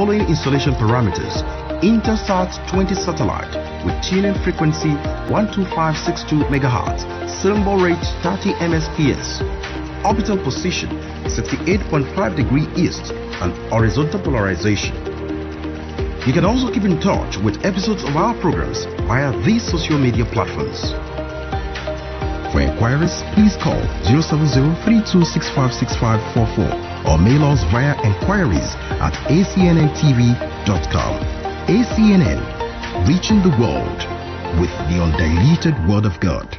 following installation parameters: Intelsat 20 satellite with tuning frequency 12562 MHz, symbol rate 30 Mbps, orbital position 68.5 degree east, and horizontal polarization. You can also keep in touch with episodes of our programs via these social media platforms. For inquiries, please call 070-3265-6544 or mail us via enquiries@acnntv.com. ACNN, reaching the world with the undiluted Word of God.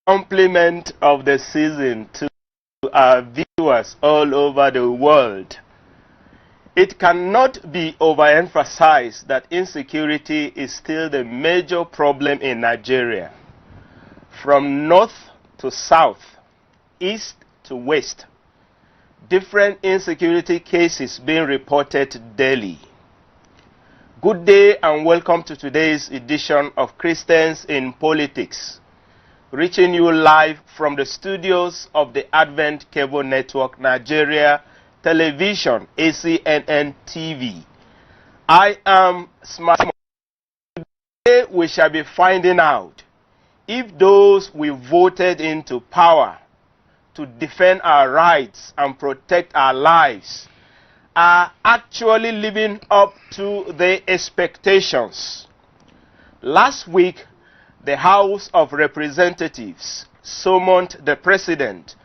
Compliment of the season to our viewers all over the world. It cannot be overemphasized that insecurity is still the major problem in Nigeria. From north to south, east to west, different insecurity cases being reported daily. Good day and welcome to today's edition of Christians in Politics, reaching you live from the studios of the Advent Cable Network Nigeria Television, ACNN TV. I am Smart. Today we shall be finding out if those we voted into power to defend our rights and protect our lives are actually living up to the expectations. Last week, the House of Representatives summoned the President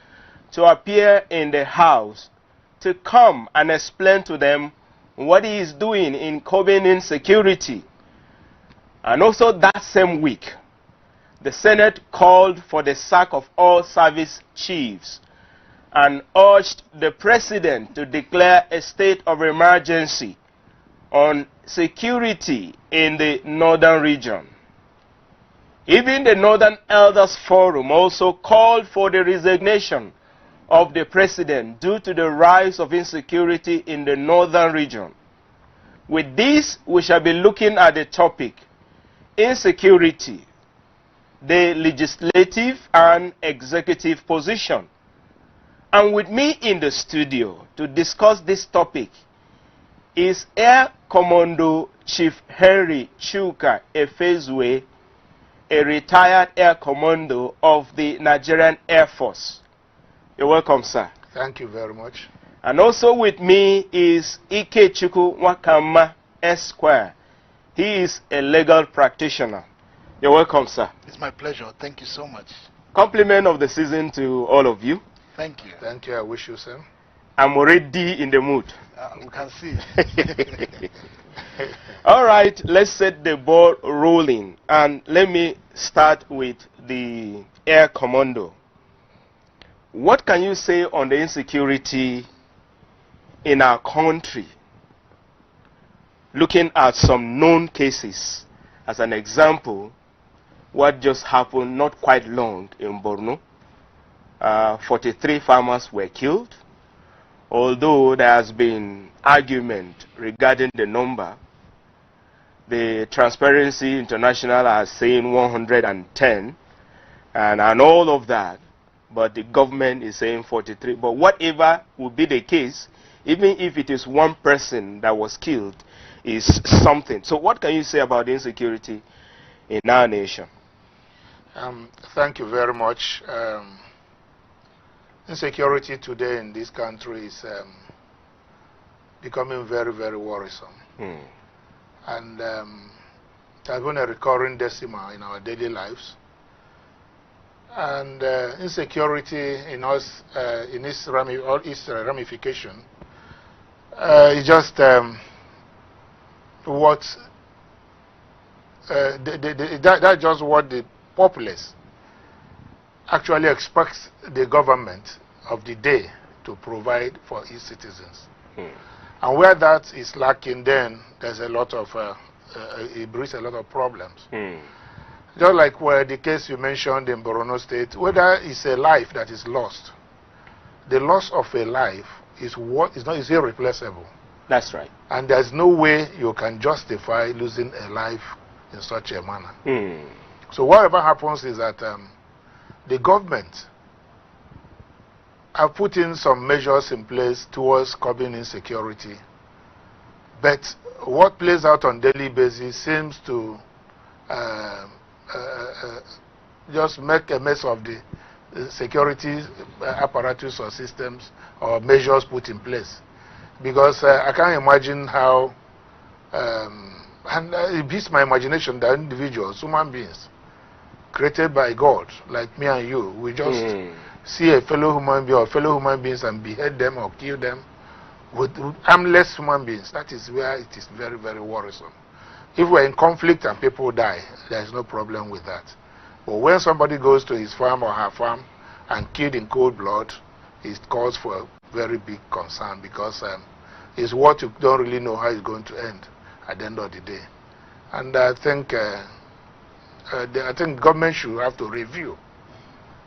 to appear in the House to come and explain to them what he is doing in curbing insecurity. And also that same week, the Senate called for the sack of all service chiefs and urged the President to declare a state of emergency on security in the northern region. Even the Northern Elders Forum also called for the resignation of the President due to the rise of insecurity in the northern region. With this, we shall be looking at the topic, insecurity, the legislative and executive position. And with me in the studio to discuss this topic is Air Commando Chief Henry Chuka Efezue, a retired Air Commando of the Nigerian Air Force. You're welcome, sir. Thank you very much. And also with me is Ikechukwu Wakama Esquire. He is a legal practitioner. You're welcome, sir. It's my pleasure. Thank you so much. Compliment of the season to all of you. Thank you. Thank you. I wish you, sir. I'm already in the mood. We can see. All right, let's set the ball rolling. And let me start with the Air Commando. What can you say on the insecurity in our country? Looking at some known cases. As an example, what just happened not quite long in Borno. 43 farmers were killed. Although there has been argument regarding the number, the Transparency International are saying 110 and all of that, but the government is saying 43. But whatever will be the case, even if it is one person that was killed, is something. So what can you say about the insecurity in our nation? Thank you very much. Insecurity today in this country is becoming very, very worrisome. And it has been a recurring decimal in our daily lives. And insecurity in its ramification It's just what that's just what the populace actually expects the government of the day to provide for its citizens. And where that is lacking, then there's a lot of it brings a lot of problems. Just like where the case you mentioned in Borno State, whether it's a life that is lost, the loss of a life is irreplaceable. That's right. And there's no way you can justify losing a life in such a manner. So whatever happens is that the government have put in some measures in place towards curbing insecurity, but what plays out on daily basis seems to just make a mess of the security apparatus or systems or measures put in place. Because I can't imagine how, and it beats my imagination that individuals, human beings, created by God, like me and you, we just see a fellow human being or fellow human beings and behead them or kill them with harmless human beings. That is where it is very, very worrisome. If we're in conflict and people die, there's no problem with that. But when somebody goes to his farm or her farm and killed in cold blood, it calls for a very big concern, because it's what you don't really know how it's going to end at the end of the day. And I think government should have to review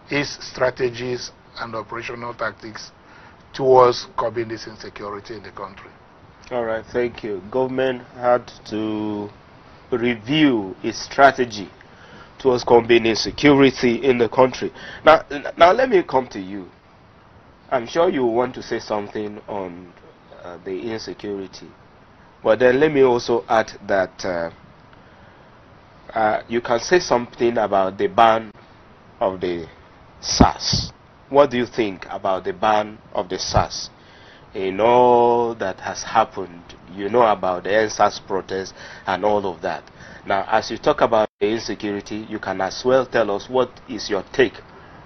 its strategies and operational tactics towards curbing this insecurity in the country. All right, thank you. Government had to review its strategy towards curbing insecurity in the country. Now let me come to you. I'm sure you want to say something on the insecurity, but then let me also add that you can say something about the ban of the SARS. What do you think about the ban of the SARS? In all that has happened, you know about the SARS protests and all of that. Now, as you talk about the insecurity, you can as well tell us what is your take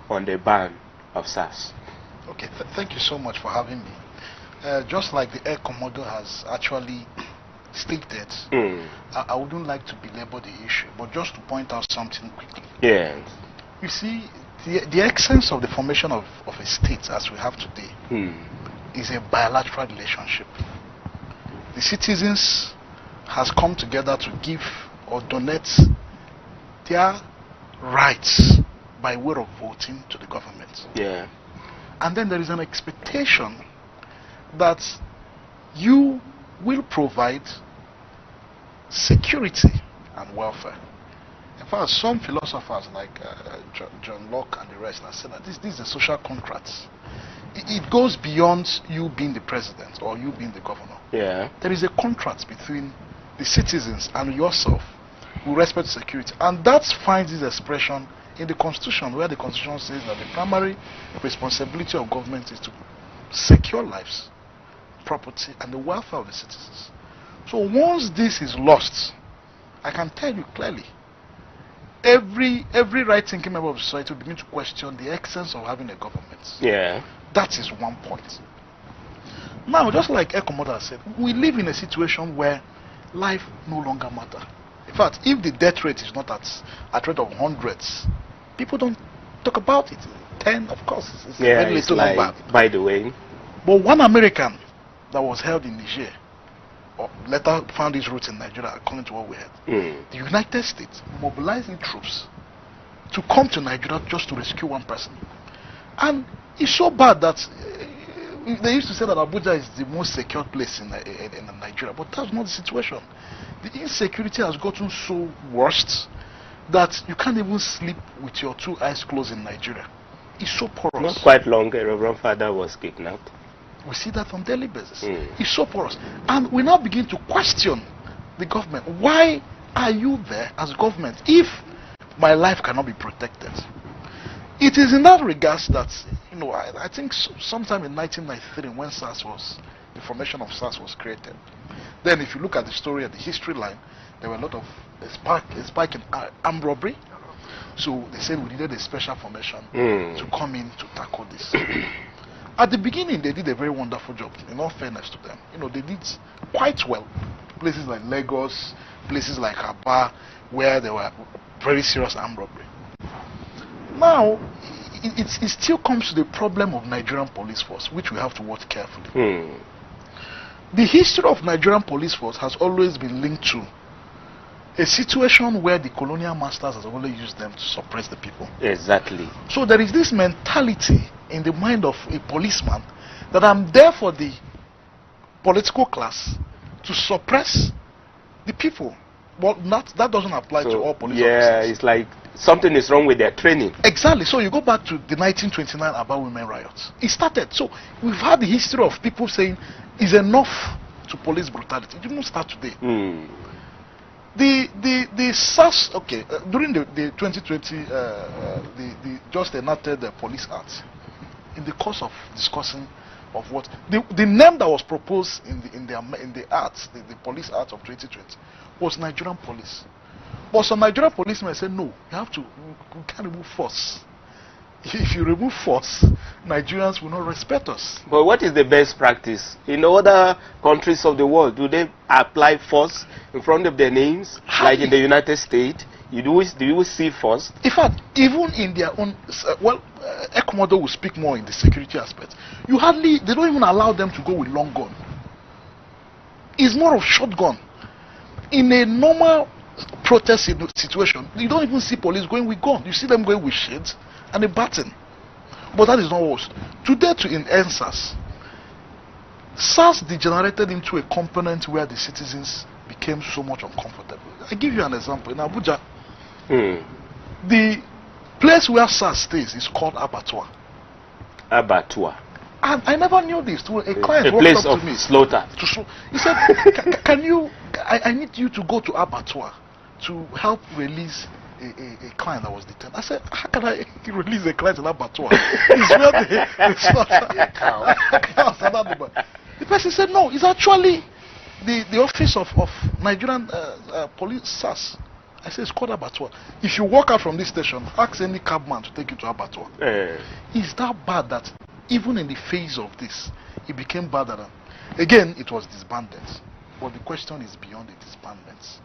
on the ban of SARS. Okay, thank you so much for having me. Just like the Air Commodore has actually stated, I wouldn't like to belabor the issue, but just to point out something quickly. Yeah. You see, the essence of the formation of a state as we have today is a bilateral relationship. The citizens has come together to give or donate their rights by way of voting to the government. Yeah. And then there is an expectation that you will provide security and welfare. In fact, some philosophers like John Locke and the rest have said that this is a social contract. It goes beyond you being the president or you being the governor. Yeah. There is a contract between the citizens and yourself with respect to security. And that finds its expression in the Constitution, where the Constitution says that the primary responsibility of government is to secure lives, property, and the welfare of the citizens. So once this is lost, I can tell you clearly, every right-thinking member of society will begin to question the essence of having a government. Yeah. That is one point. Now, just like Air Commodore said, we live in a situation where life no longer matters. In fact, if the death rate is not at rate of hundreds, people don't talk about it. 10, of course, it's a very little number. By the way. But one American that was held in Niger, or later found his roots in Nigeria, according to what we heard, the United States mobilizing troops to come to Nigeria just to rescue one person. And it's so bad that they used to say that Abuja is the most secure place in Nigeria, but that's not the situation. The insecurity has gotten so worse that you can't even sleep with your two eyes closed in Nigeria. It's so porous. Not quite long, a Reverend Father was kidnapped. We see that on a daily basis. It's so porous. And we now begin to question the government. Why are you there as government if my life cannot be protected? It is in that regards that, you know, I think sometime in 1993 when the formation of SARS was created. Then if you look at the story and the history line, there were a lot of a spike in armed robbery. So they said we needed a special formation to come in to tackle this. At the beginning, they did a very wonderful job, in all fairness to them. You know, they did quite well. Places like Lagos, places like Aba, where there were very serious armed robbery. Now, it still comes to the problem of Nigerian police force, which we have to watch carefully. The history of Nigerian police force has always been linked to a situation where the colonial masters has only used them to suppress the people. Exactly. So there is this mentality in the mind of a policeman that I'm there for the political class to suppress the people. But that doesn't apply to all police officers. Yeah, it's like something is wrong with their training. Exactly. So you go back to the 1929 Aba women riots. It started. So we've had the history of people saying it's enough to police brutality. It didn't start today. The SARS, okay, during the 2020, the just enacted the Police Act. In the course of discussing of what the name that was proposed in the Act, the Police Act of 2020, was Nigerian Police. But some Nigerian policemen said no, we can't remove force. If you remove force, Nigerians will not respect us. But what is the best practice? In other countries of the world, do they apply force in front of their names? Like in the United States, do you see force? In fact, even in their own, Ekomodo will speak more in the security aspect. They don't even allow them to go with long gun. It's more of shotgun. In a normal protest situation, you don't even see police going with gun. You see them going with shades and a baton. But that is not worse. Today, in NSAS, SARS degenerated into a component where the citizens became so much uncomfortable. I give you an example. In Abuja, the place where SARS stays is called abattoir. Abattoir. And I never knew this. A client walked up to me. A place of slaughter. He said, I need you to go to abattoir to help release a client that was detained. I said, how can I release a client in abattoir? It's where they slaughter cows. The person said, no, it's actually the office of Nigerian police SARS. I said, it's called abattoir. If you walk out from this station, ask any cabman to take you to abattoir. It's that bad that even in the phase of this, it became badder than. Again, it was disbanded. But the question is beyond the disbandments.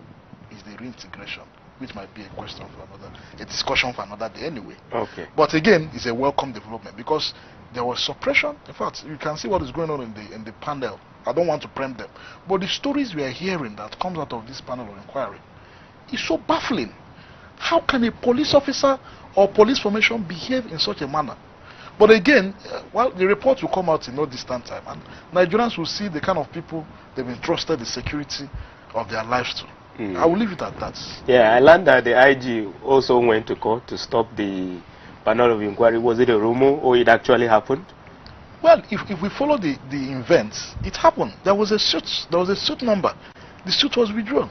Is the reintegration, which might be a discussion for another day anyway. Okay. But again, it's a welcome development because there was suppression. In fact, you can see what is going on in the panel. I don't want to preempt them. But the stories we are hearing that comes out of this panel of inquiry is so baffling. How can a police officer or police formation behave in such a manner? But again, the report will come out in no distant time, and Nigerians will see the kind of people they've entrusted the security of their lives to. I will leave it at that. Yeah, I learned that the IG also went to court to stop the panel of inquiry. Was it a rumor or it actually happened? Well, if we follow the events, it happened. There was a suit. There was a suit number. The suit was withdrawn.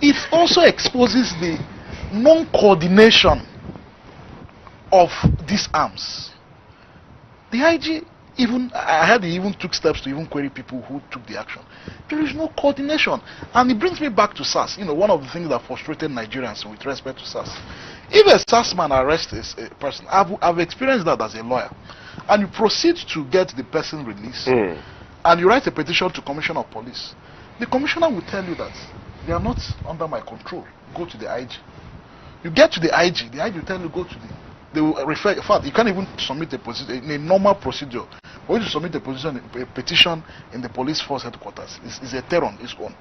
It also exposes the non-coordination of these arms. The IG I heard he even took steps to even query people who took the action. There is no coordination. And it brings me back to SARS. You know, one of the things that frustrated Nigerians with respect to SARS. If a SARS man arrests a person, I've experienced that as a lawyer, and you proceed to get the person released, and you write a petition to Commissioner of Police, the Commissioner will tell you that they are not under my control. Go to the IG. You get to the IG will tell you go to they will refer. In fact, you can't even submit a position in a normal procedure. For you to submit a petition in the police force headquarters, is a terror on its own.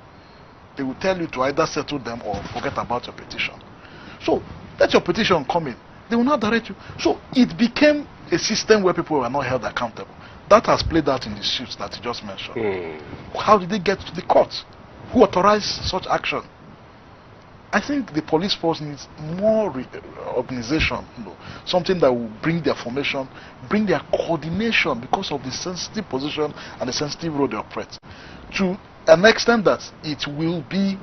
They will tell you to either settle them or forget about your petition. So let your petition come in. They will not direct you. So it became a system where people were not held accountable. That has played out in the suits that you just mentioned. How did they get to the court? Who authorized such action? I think the police force needs more organization, something that will bring their formation, bring their coordination because of the sensitive position and the sensitive role they operate, to an extent that it will be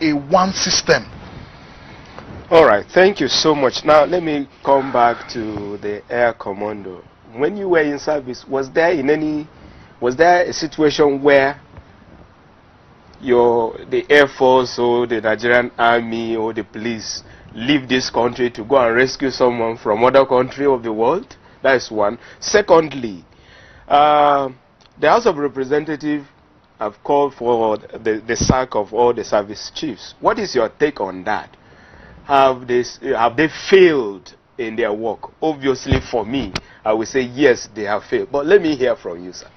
a one system. All right, thank you so much. Now let me come back to the Air Commando. When you were in service, was there a situation where the Air Force or the Nigerian Army or the police leave this country to go and rescue someone from other country of the world? That is one. Secondly, The House of Representatives have called for the sack of all the service chiefs. What is your take on that? Have they failed in their work? Obviously, for me, I would say yes, they have failed. But let me hear from you, sir.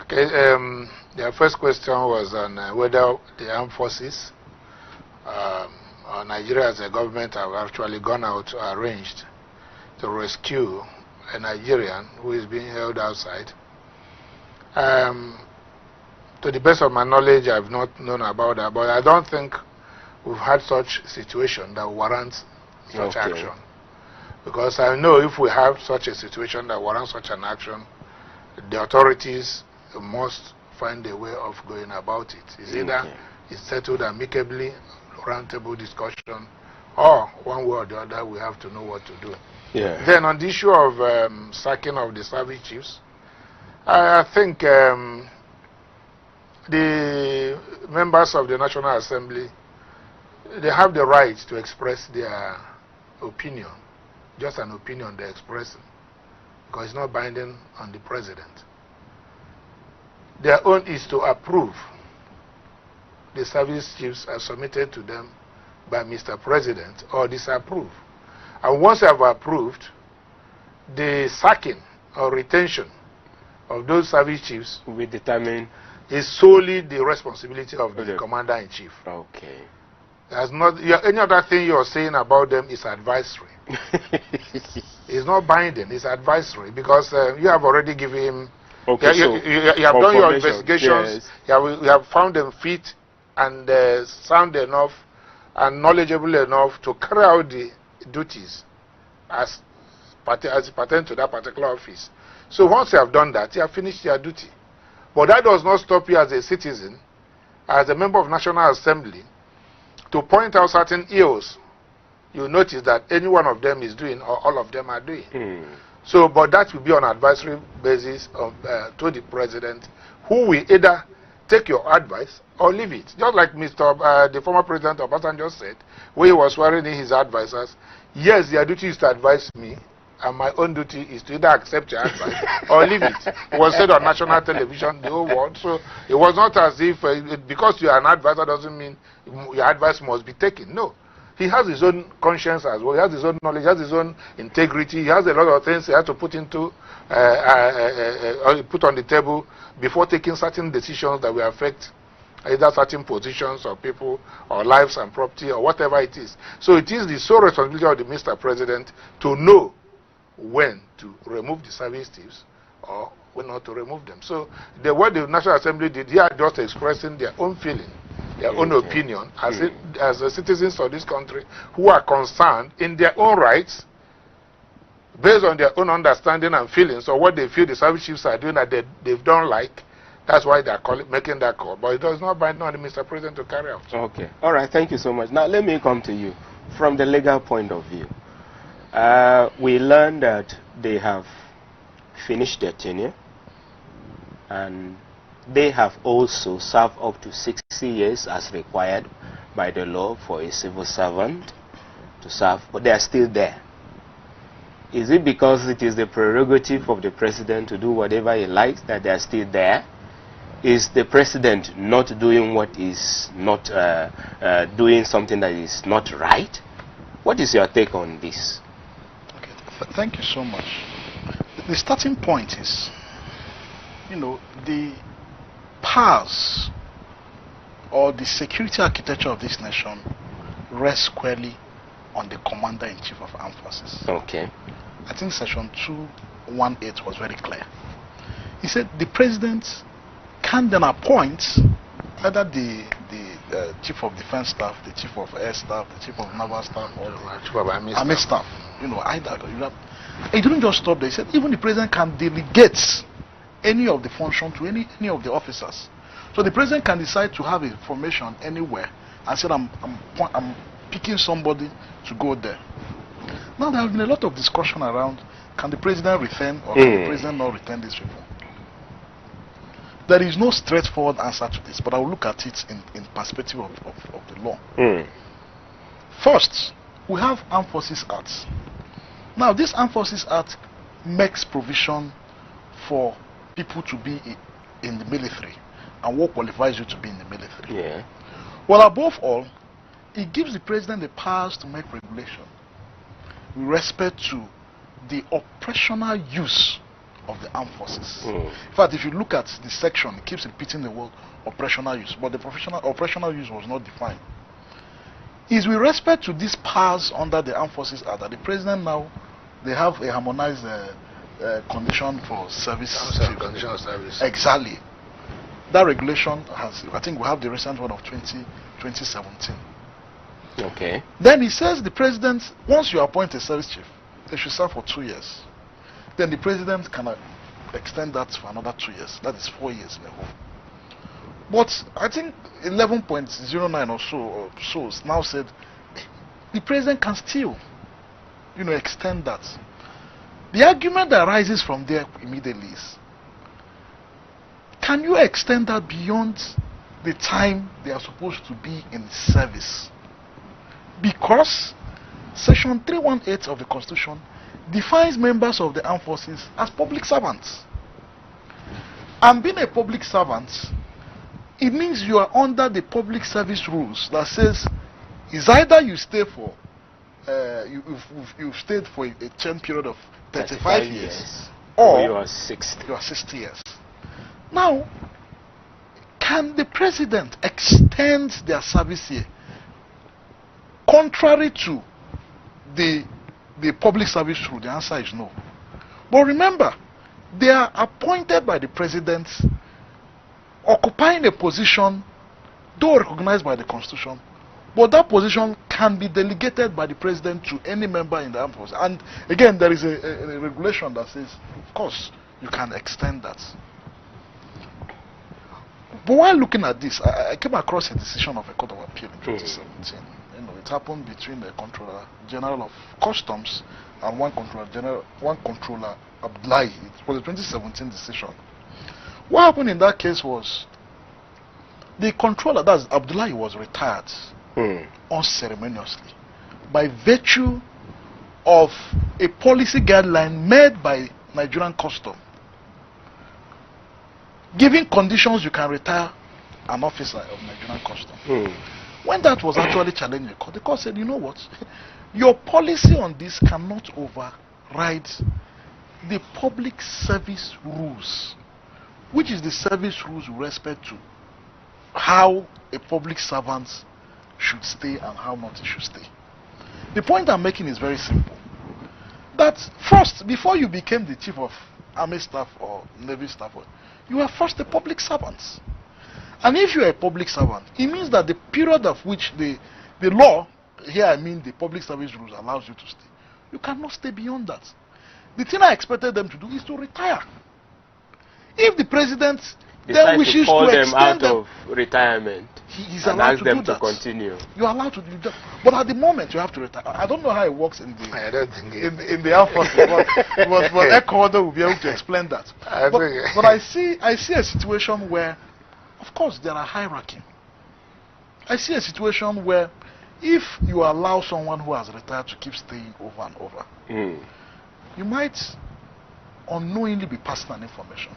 Okay. The first question was on whether the armed forces or Nigeria as a government have actually gone out or arranged to rescue a Nigerian who is being held outside. To the best of my knowledge, I've not known about that, but I don't think we've had such situation that warrants such action. Because I know if we have such a situation that warrants such an action, the authorities must find a way of going about it. It's either it's settled amicably, roundtable discussion, or one way or the other we have to know what to do. Yeah. Then on the issue of sacking of the service chiefs, I think the members of the National Assembly, they have the right to express their opinion, just an opinion they're expressing, because it's not binding on the president. Their own is to approve the service chiefs as submitted to them by Mr. President or disapprove. And once they have approved, the sacking or retention of those service chiefs will be determined. Is solely the responsibility of the commander-in-chief. Okay. There's not any other thing you're saying about them is advisory. It's not binding. It's advisory because you have already given him. Okay, you have done your investigations. Yes. You have found them fit and sound enough and knowledgeable enough to carry out the duties as pertain to that particular office. So once you have done that, you have finished your duty. But that does not stop you as a citizen, as a member of National Assembly, to point out certain ills you notice that any one of them is doing or all of them are doing. So, but that will be on advisory basis of, to the president, who will either take your advice or leave it. Just like the former president Obasanjo said, when he was swearing in his advisors, yes, their duty is to advise me, and my own duty is to either accept your advice or leave it. It was said on national television, the whole world. So it was not as if because you are an advisor doesn't mean your advice must be taken. No. He has his own conscience as well. He has his own knowledge. He has his own integrity. He has a lot of things he has to put into, put on the table before taking certain decisions that will affect either certain positions or people or lives and property or whatever it is. So it is the sole responsibility of the Mr. President to know when to remove the service chiefs or when not to remove them. So what the National Assembly did, they are just expressing their own feeling, their own opinion as the citizens of this country who are concerned in their own rights based on their own understanding and feelings or what they feel the service chiefs are doing that they don't like. That's why they are making that call. But it does not bind on the Mr. President to carry out. Okay. All right. Thank you so much. Now let me come to you from the legal point of view. We learned that they have finished their tenure and they have also served up to 60 years as required by the law for a civil servant to serve, but they are still there. Is it because it is the prerogative of the president to do whatever he likes that they are still there? Is the president not doing what is not doing something that is not right? What is your take on this? Thank you so much. The starting point is, the powers or the security architecture of this nation rests squarely on the Commander-in-Chief of Armed Forces. Okay. I think Section 218 was very clear. He said the President can then appoint either the Chief of Defense Staff, the Chief of Air Staff, the Chief of Naval Staff, or the Chief of Army Staff. It didn't just stop there. He said even the President can delegate any of the function to any of the officers. So the President can decide to have a formation anywhere and said I'm picking somebody to go there. Now there has been a lot of discussion around can the President return or can the President not return these people? There is no straightforward answer to this, but I will look at it in perspective of the law. First, we have Armed Forces Act. Now, this Armed Forces Act makes provision for people to be in the military and what qualifies you to be in the military. Yeah. Well, above all, it gives the president the powers to make regulation with respect to the operational use of the armed forces. In fact, if you look at the section, it keeps repeating the word operational use, but the operational use was not defined. Is with respect to these powers under the Armed Forces Act that the president now, they have a harmonized condition for service. Condition of service. Exactly. That regulation has, I think we have the recent one of 2017. Okay. Then he says the president, once you appoint a service chief, they should serve for 2 years. Then the president can extend that for another 2 years. That is 4 years in a whole. But I think 11.09 or so now said the president can still, extend that. The argument that arises from there immediately is, can you extend that beyond the time they are supposed to be in service? Because Section 318 of the Constitution defines members of the armed forces as public servants. And being a public servant, it means you are under the public service rules that says it's either you stay for you've stayed for a term period of 35 years or you are 60. You are 60 years. Now, can the president extend their service here contrary to the public service rule? The answer is no. But remember, they are appointed by the president, occupying a position, though recognized by the Constitution, but that position can be delegated by the president to any member in the armed forces. And again, there is a regulation that says, of course, you can extend that. But while looking at this, I came across a decision of a court of appeal in 2017. It happened between the Controller General of Customs and one controller Abdullahi. It was a 2017 decision. What happened in that case was the controller, that's Abdullahi, was retired unceremoniously by virtue of a policy guideline made by Nigerian Custom, giving conditions you can retire an officer of Nigerian Custom. When that was actually challenged in court, the court said, you know what, your policy on this cannot override the public service rules, which is the service rules with respect to how a public servant should stay and how not he should stay. The point I'm making is very simple. That first, before you became the chief of army staff or navy staff, you are first a public servant. And if you are a public servant, it means that the period of which the law, here I mean the public service rules, allows you to stay, you cannot stay beyond that. The thing I expected them to do is to retire. If the president then wishes to extend them out of retirement, he's and allowed ask to them do to that. continue. You're allowed to do that. But at the moment, you have to retire. I don't know how it works in the in the armed forces, but Ecuador will be able to explain that. But I see a situation where, of course, there are hierarchy. I see a situation where if you allow someone who has retired to keep staying over and over, you might unknowingly be passing an information.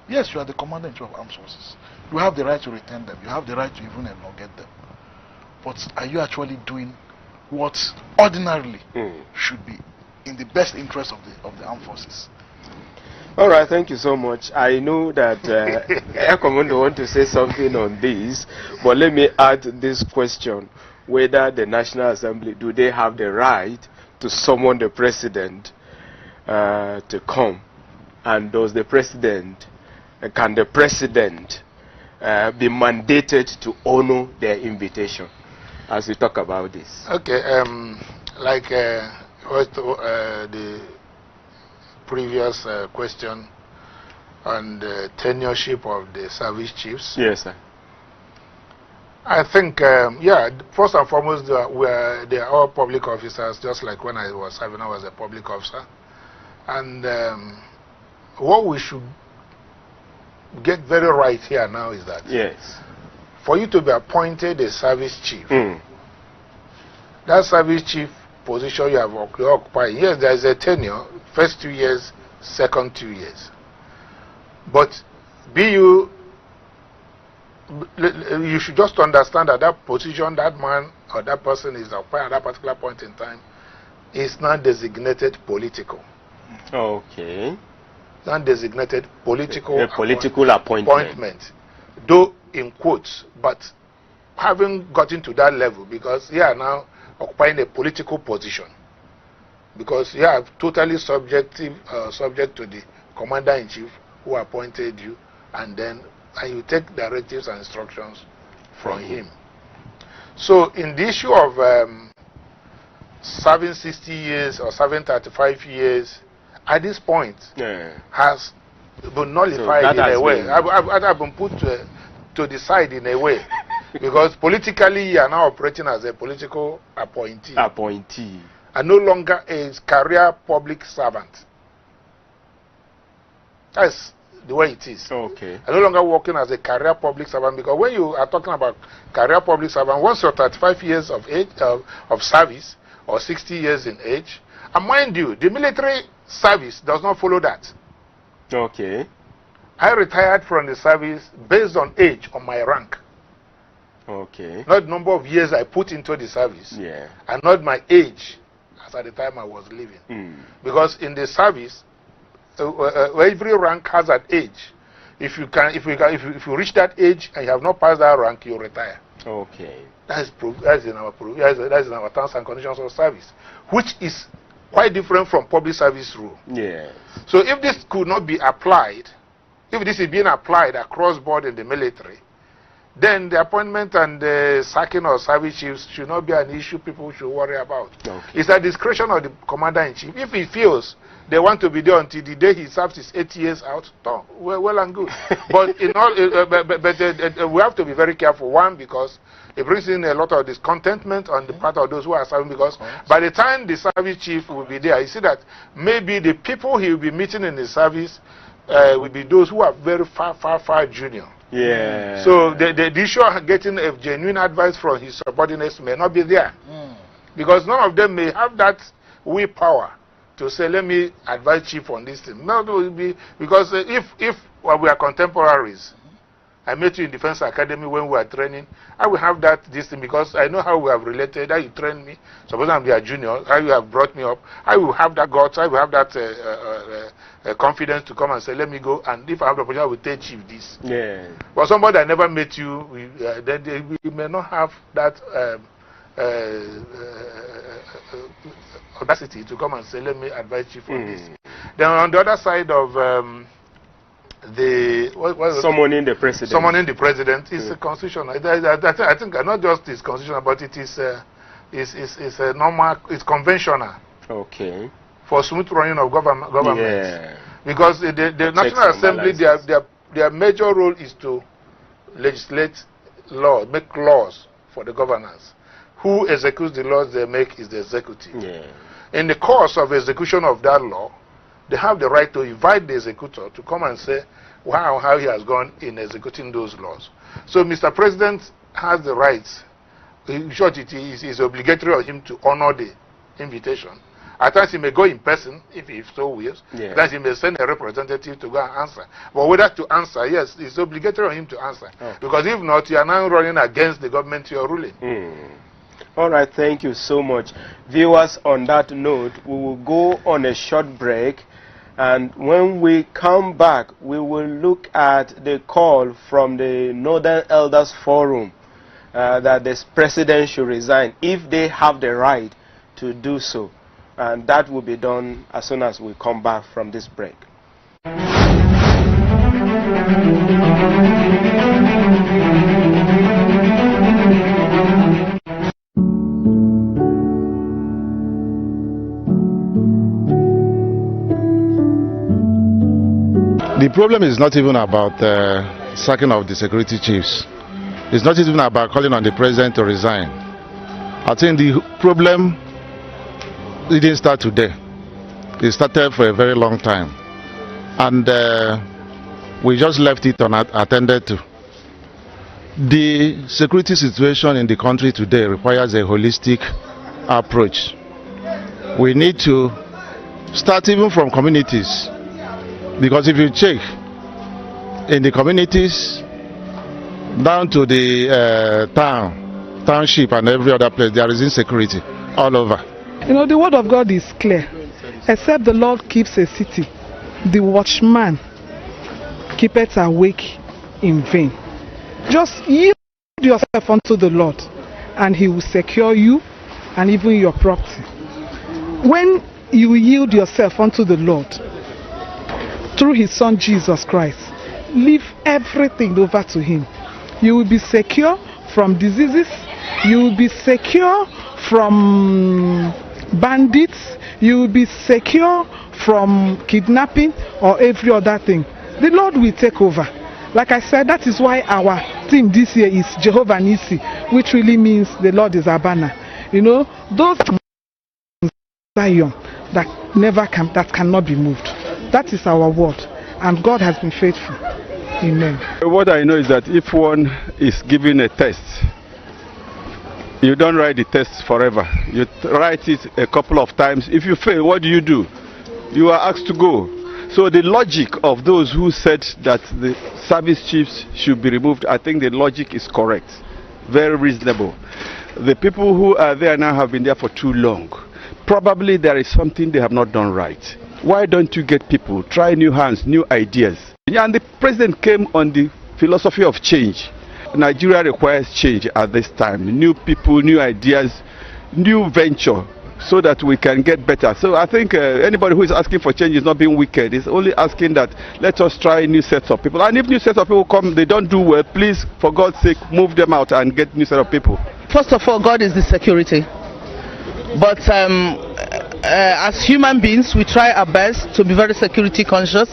Yes, you are the commander-in-chief of armed forces. You have the right to retain them. You have the right to even elongate them. But are you actually doing what ordinarily should be in the best interest of the armed forces? All right, thank you so much. I know that Air Commando want to say something on this, but let me add this question: whether the National Assembly, do they have the right to summon the president to come, and does the president? Can the president be mandated to honor their invitation as we talk about this? Okay, like the previous question on the tenureship of the service chiefs. Yes, sir. I think, yeah, first and foremost, they are all public officers, just like when I was serving, I was a public officer. And what we should get very right here now is that for you to be appointed a service chief, that service chief position you have occupied, yes, there is a tenure, first 2 years, second 2 years. But you should just understand that that position that man or that person is occupying at that particular point in time is not designated political. Okay. Not designated political, a political appointment. Though in quotes, but having gotten to that level, because you are now occupying a political position, because you are totally subject to the commander-in-chief who appointed you, and you take directives and instructions from him. So in the issue of serving 60 years or serving 35 years, at this point, has been nullified in a way. I've been put to the side in a way. Because politically, you are now operating as a political appointee. And no longer a career public servant. That's the way it is. Okay. I'm no longer working as a career public servant, because when you are talking about career public servant, once you're 35 years of age of service or 60 years in age, and mind you, the military service does not follow that. Okay. I retired from the service based on age, on my rank. Okay. Not the number of years I put into the service. Yeah. And not my age as at the time I was leaving. Because in the service, every rank has an age. If you reach that age and you have not passed that rank, you retire. Okay. That's in our terms and conditions of service, which is quite different from public service rule. Yeah. So if this could not be applied, if this is being applied across board in the military, then the appointment and the sacking of service chiefs should not be an issue people should worry about. Okay. It's at discretion of the commander-in-chief. If he feels they want to be there until the day he serves his 8 years out, well and good. But in all, we have to be very careful. One, because it brings in a lot of discontentment on the part of those who are serving, because by the time the service chief will be there, you see that maybe the people he will be meeting in the service will be those who are very far junior. Yeah. So the issue of getting a genuine advice from his subordinates may not be there. Because none of them may have that willpower to say, let me advise chief on this thing. No, it will be, because if we are contemporaries, I met you in Defense Academy when we were training, I will have this thing, because I know how we have related, how you trained me. Suppose I'm your junior, how you have brought me up. I will have that guts, I will have that confidence to come and say, let me go, and if I have the opportunity, I will tell chief this. Yeah. But somebody that never met you, we may not have that audacity to come and say, let me advise chief on this. Then on the other side of summoning the president. Summoning the president is a constitutional. I think not just is constitutional, but it is a normal, it's conventional. Okay. For smooth running of government. Yeah. Because the National Assembly, their major role is to legislate law, make laws for the governors. Who executes the laws they make is the executive. Yeah. In the course of execution of that law, they have the right to invite the executor to come and say how he has gone in executing those laws. So Mr. President has the rights. In short, it is obligatory on him to honor the invitation. At times he may go in person, if he so wills. Yeah. At times he may send a representative to go and answer. But whether to answer, yes, it's obligatory on him to answer. Okay. Because if not, you are now running against the government you are ruling. All right, thank you so much. Viewers, on that note, we will go on a short break. And when we come back, we will look at the call from the Northern Elders Forum that the president should resign if they have the right to do so. And that will be done as soon as we come back from this break. The problem is not even about sacking of the security chiefs. It's not even about calling on the president to resign. I think the problem didn't start today. It started for a very long time. And we just left it unattended to. The security situation in the country today requires a holistic approach. We need to start even from communities. Because if you check, in the communities, down to the township and every other place, there is insecurity all over. You know, the word of God is clear. Except the Lord keeps a city, the watchman keepeth awake in vain. Just yield yourself unto the Lord, and He will secure you and even your property. When you yield yourself unto the Lord through His Son Jesus Christ, leave everything over to Him. You will be secure from diseases. You will be secure from bandits. You will be secure from kidnapping or every other thing. The Lord will take over. Like I said, that is why our theme this year is Jehovah Nisi, which really means the Lord is our banner. You know, those Zion that cannot be moved. That is our word, and God has been faithful. Amen. What I know is that if one is given a test, you don't write the test forever. You write it a couple of times. If you fail, what do? You are asked to go. So the logic of those who said that the service chiefs should be removed, I think the logic is correct. Very reasonable. The people who are there now have been there for too long. Probably there is something they have not done right. Why don't you get people, try new hands, new ideas? And the president came on the philosophy of change. Nigeria requires change at this time. New people, new ideas, new venture, so that we can get better. So I think anybody who is asking for change is not being wicked. It's only asking that let us try new sets of people. And if new sets of people come, they don't do well, please, for God's sake, move them out and get new set of people. First of all, God is the security. But as human beings, we try our best to be very security conscious.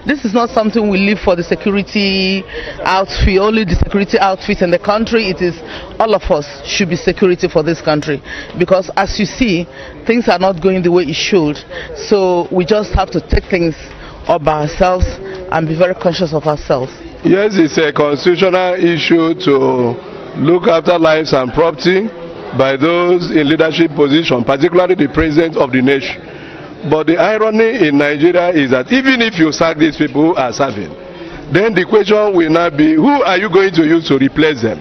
This is not something we leave for the security outfit, only the security outfit in the country. It is all of us should be security for this country. Because as you see, things are not going the way it should. So we just have to take things up by ourselves and be very conscious of ourselves. Yes, it's a constitutional issue to look after lives and property by those in leadership position, particularly the president of the nation. But the irony in Nigeria is that even if you sack these people who are serving, then the question will not be, who are you going to use to replace them?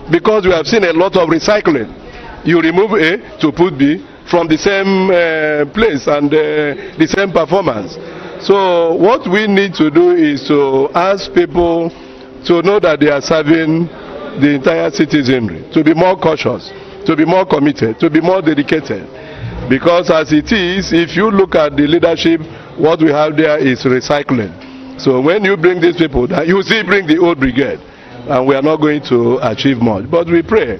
Because we have seen a lot of recycling. You remove A to put B from the same place and the same performance. So what we need to do is to ask people to know that they are serving the entire citizenry, to be more cautious, to be more committed, to be more dedicated. Because as it is, if you look at the leadership, what we have there is recycling. So when you bring these people, you still bring the old brigade, and we are not going to achieve much. But we pray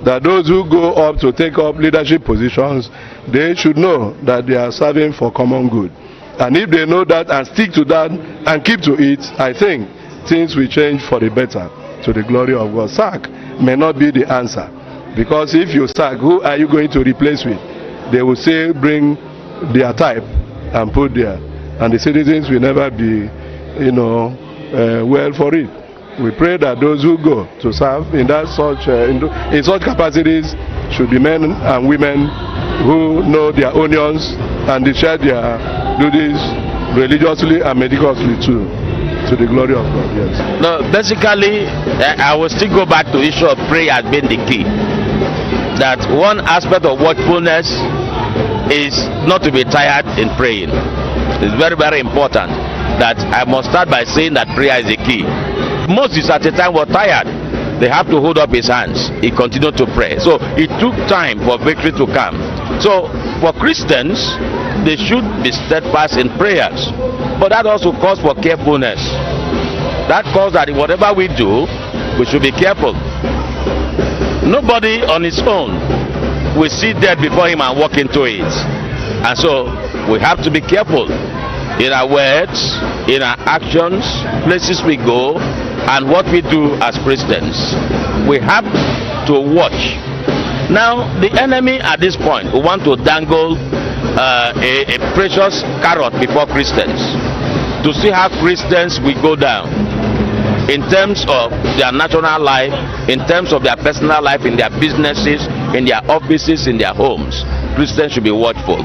that those who go up to take up leadership positions, they should know that they are serving for common good. And if they know that and stick to that and keep to it, I think things will change for the better, to the glory of God. Sack may not be the answer, because if you sack, who are you going to replace with? They will say bring their type and put there, and the citizens will never be, well for it. We pray that those who go to serve in such capacities should be men and women who know their onions and discharge their duties religiously and meticulously too, to the glory of God. Yes. No, basically, I will still go back to the issue of prayer as being the key. That one aspect of watchfulness is not to be tired in praying. It's very, very important that I must start by saying that prayer is the key. Moses at the time was tired. They have to hold up his hands. He continued to pray. So it took time for victory to come. So for Christians, they should be steadfast in prayers. But that also calls for carefulness. That calls that whatever we do, we should be careful. Nobody on his own will see death before him and walk into it. And so we have to be careful in our words, in our actions, places we go, and what we do as Christians. We have to watch. Now, the enemy at this point will want to dangle a precious carrot before Christians to see how Christians will go down in terms of their national life, in terms of their personal life, in their businesses, in their offices, in their homes. Christians should be watchful,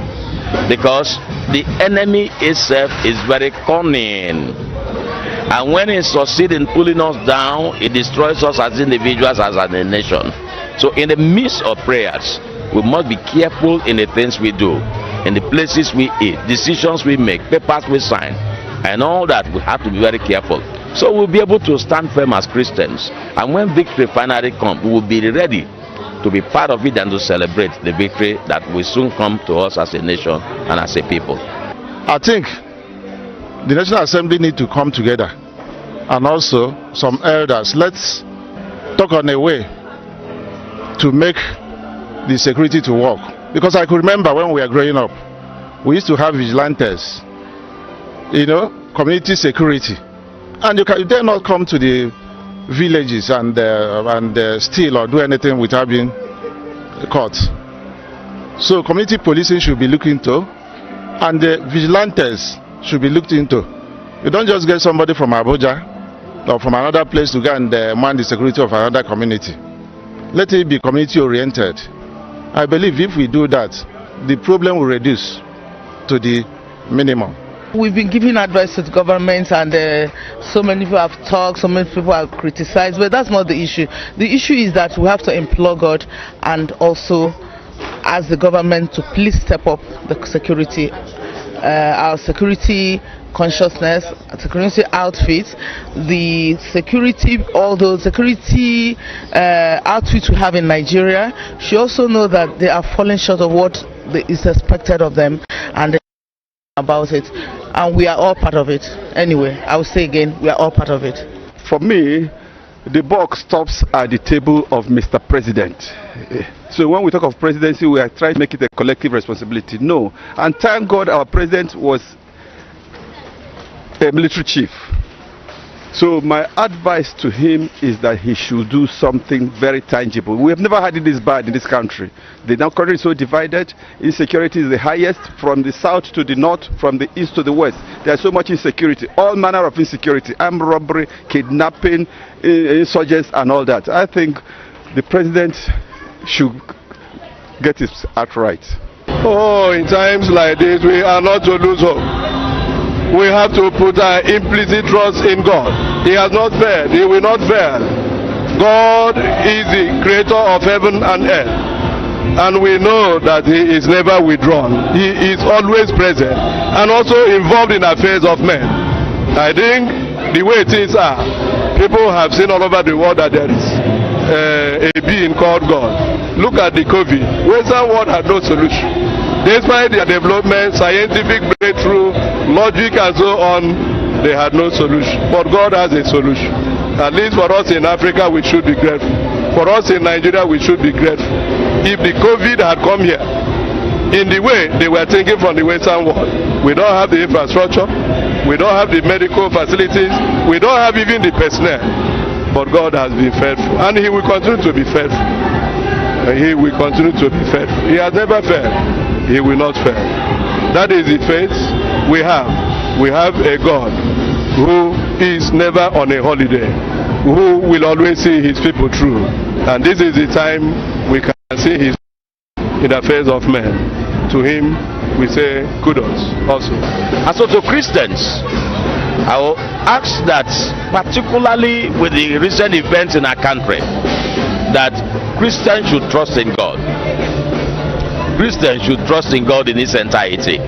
because the enemy itself is very cunning. And when it succeeds in pulling us down, it destroys us as individuals, as a nation. So in the midst of prayers, we must be careful in the things we do, in the places we eat, decisions we make, papers we sign, and all that. We have to be very careful. So we'll be able to stand firm as Christians. And when victory finally comes, we will be ready to be part of it and to celebrate the victory that will soon come to us as a nation and as a people. I think the National Assembly need to come together, and also some elders. Let's talk on a way to make the security to work. Because I could remember when we were growing up, we used to have vigilantes, community security, and you dare not come to the villages and steal or do anything without being caught. So community policing should be looked into, and the vigilantes should be looked into. You don't just get somebody from Abuja or from another place to go and man the security of another community. Let it be community oriented. I believe if we do that, the problem will reduce to the minimum. We've been giving advice to the government, and so many people have talked, so many people have criticized, but that's not the issue. The issue is that we have to implore God and also ask the government to please step up the security, our security consciousness, security outfits, the security, all those security outfits we have in Nigeria. She also know that they are falling short of what is expected of them, and about it, and we are all part of it. Anyway, I will say again, we are all part of it. For me, the buck stops at the table of Mr. President. So when we talk of presidency, we are trying to make it a collective responsibility. No. And thank God our president was a military chief. So my advice to him is that he should do something very tangible. We have never had it this bad in this country. The country is so divided. Insecurity is the highest from the south to the north, from the east to the west. There's so much insecurity, all manner of insecurity, armed robbery, kidnapping, insurgents and all that. I think the president should get his act right. Oh, in times like this, we are not to lose hope. We have to put our implicit trust in God. He has not failed. He will not fail. God is the creator of heaven and earth. And we know that He is never withdrawn. He is always present and also involved in affairs of men. I think the way things are, people have seen all over the world that there is a being called God. Look at the COVID. Western world had no solution. Despite their development, scientific breakthrough, logic and so on, they had no solution. But God has a solution. At least for us in Africa, we should be grateful. For us in Nigeria, we should be grateful. If the COVID had come here, in the way they were thinking from the Western world, we don't have the infrastructure, we don't have the medical facilities, we don't have even the personnel. But God has been faithful, and He will continue to be faithful. He will continue to be faithful. He has never failed. He will not fail. That is the faith we have. We have a God who is never on a holiday, who will always see His people through. And this is the time we can see His in the affairs of men. To Him we say kudos also. And so to Christians, I will ask that, particularly with the recent events in our country, that Christians should trust in God. Christians should trust in God in its entirety.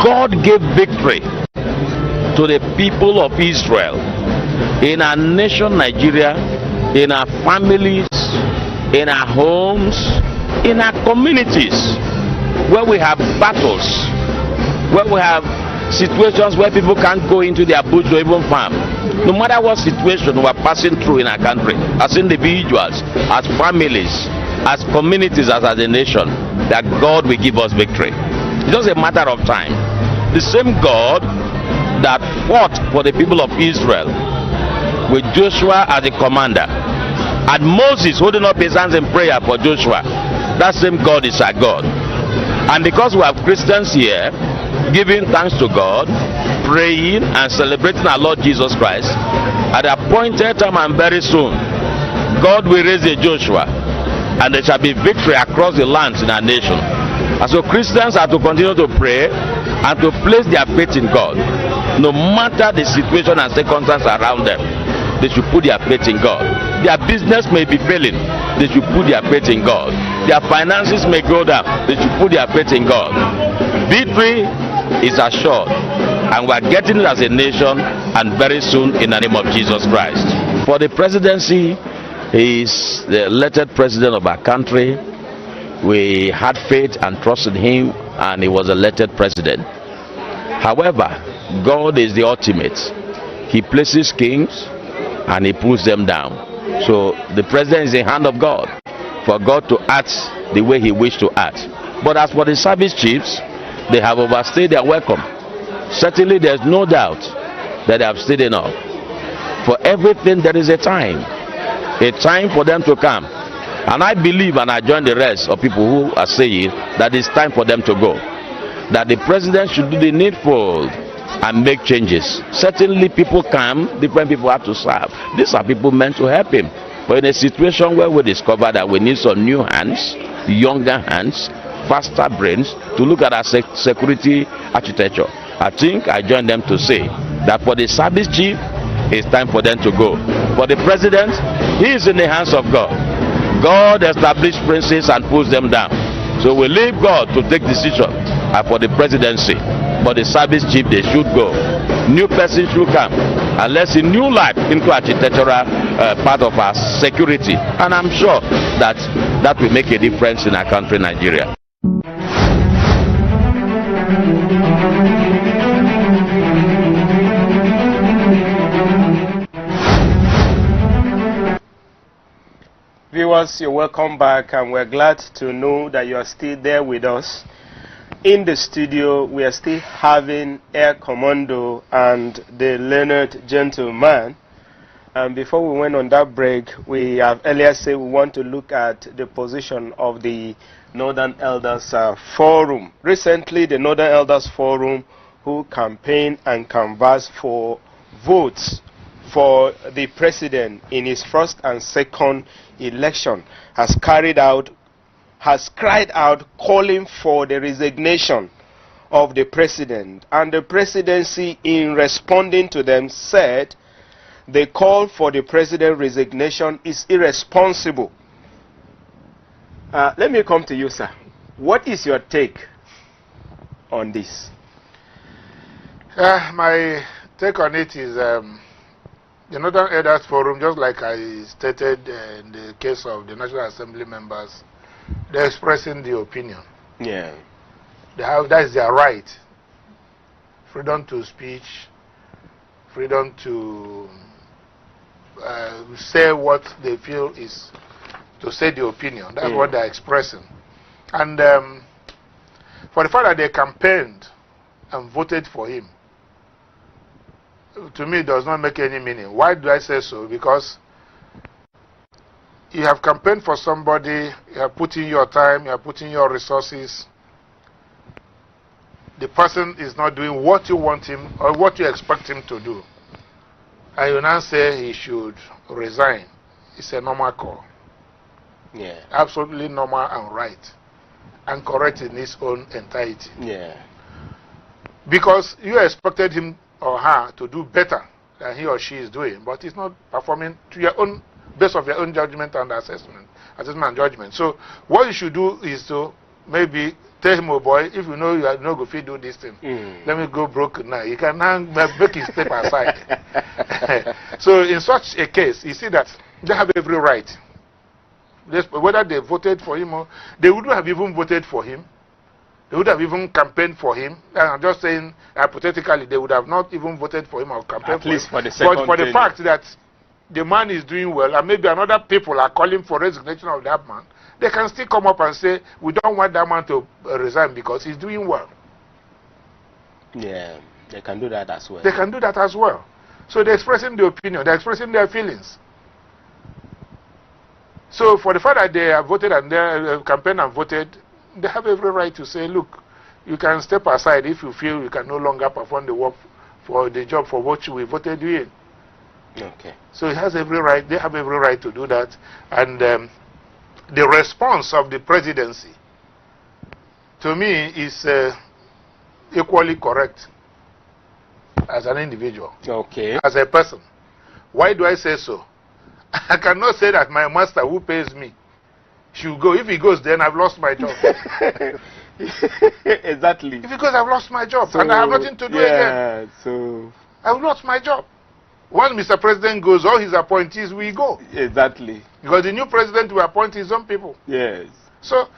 God gave victory to the people of Israel in our nation Nigeria, in our families, in our homes, in our communities, where we have battles, where we have situations where people can't go into their bush or even farm. No matter what situation we are passing through in our country, as individuals, as families, as communities, as a nation, that God will give us victory. It's just a matter of time. The same God that fought for the people of Israel with Joshua as the commander, and Moses holding up his hands in prayer for Joshua, that same God is our God. And because we have Christians here giving thanks to God, praying and celebrating our Lord Jesus Christ, at the appointed time and very soon, God will raise a Joshua, and there shall be victory across the lands in our nation. And so Christians are to continue to pray and to place their faith in God. no matter the situation and circumstances around them, they should put their faith in God. Their business may be failing, they should put their faith in God. Their finances may go down, they should put their faith in God. Victory is assured, and we are getting it as a nation, and very soon in the name of Jesus Christ. For the presidency, he is the elected president of our country. We had faith and trust in him, and he was elected president. However, God is the ultimate. He places kings and he pulls them down. So the president is in the hand of God, for God to act the way he wished to act. But as for the service chiefs, they have overstayed their welcome. Certainly there's no doubt that they have stayed enough. For everything there is a time for them to come. And I believe, and I join the rest of people who are saying that it's time for them to go. That the president should do the needful and make changes. Certainly people come, different people have to serve. These are people meant to help him. But in a situation where we discover that we need some new hands, younger hands, faster brains to look at our security architecture, I think I join them to say that for the service chief, it's time for them to go. For the president, he is in the hands of God. God established princes and pulls them down. So we leave God to take decision for the presidency. But the service chief, they should go. New person should come and let's see new life into architectural part of our security. And I'm sure that that will make a difference in our country, Nigeria. Viewers, you're welcome back, and we're glad to know that you are still there with us. In the studio, we are still having Air Commando and the learned gentleman. And before we went on that break, we have earlier said we want to look at the position of the Northern Elders Forum. Recently, the Northern Elders Forum, who campaigned and canvassed for votes for the president in his first and second election, has cried out calling for the resignation of the president. And the presidency, in responding to them, said the call for the president's resignation is irresponsible. Let me come to you, sir. What is your take on this? My take on it is the Northern Elders Forum, just like I stated in the case of the National Assembly members, they're expressing the opinion. Yeah. That is their right. Freedom to speech, freedom to say what they feel is to say the opinion. That's what they're expressing. And for the fact that they campaigned and voted for him, to me, it does not make any meaning. Why do I say so? Because you have campaigned for somebody, you have put in your time, you have put in your resources. The person is not doing what you want him or what you expect him to do. And you now say he should resign. It's a normal call. Yeah. Absolutely normal and right. And correct in its own entirety. Yeah. Because you expected him or her to do better than he or she is doing, but it's not performing to your own, based on your own judgment and assessment and judgment. So what you should do is to maybe tell him, oh boy, if you know you are not going to do this thing, let me go broke now. You can now make his step aside. So in such a case, you see that they have every right. Whether they voted for him or they wouldn't have even voted for him. They would have even campaigned for him. And I'm just saying, hypothetically, they would have not even voted for him or campaigned for him. But for the fact that the man is doing well, and maybe another people are calling for resignation of that man, they can still come up and say, we don't want that man to resign because he's doing well. Yeah, they can do that as well. They can do that as well. So they're expressing their opinion, they're expressing their feelings. So for the fact that they have voted and they campaigned and voted, they have every right to say, look, you can step aside if you feel you can no longer perform the work for the job for which we voted you in. Okay. So it has every right, they have every right to do that. And the response of the presidency, to me, is equally correct. as an individual. Okay. As a person. Why do I say so? I cannot say that my master who pays me should go. If he goes, then I've lost my job. Exactly. If he goes, I've lost my job. So, and I have nothing to do again. So I've lost my job. When Mr. President goes, all his appointees will go. Exactly. Because the new president will appoint his own people. Yes. So,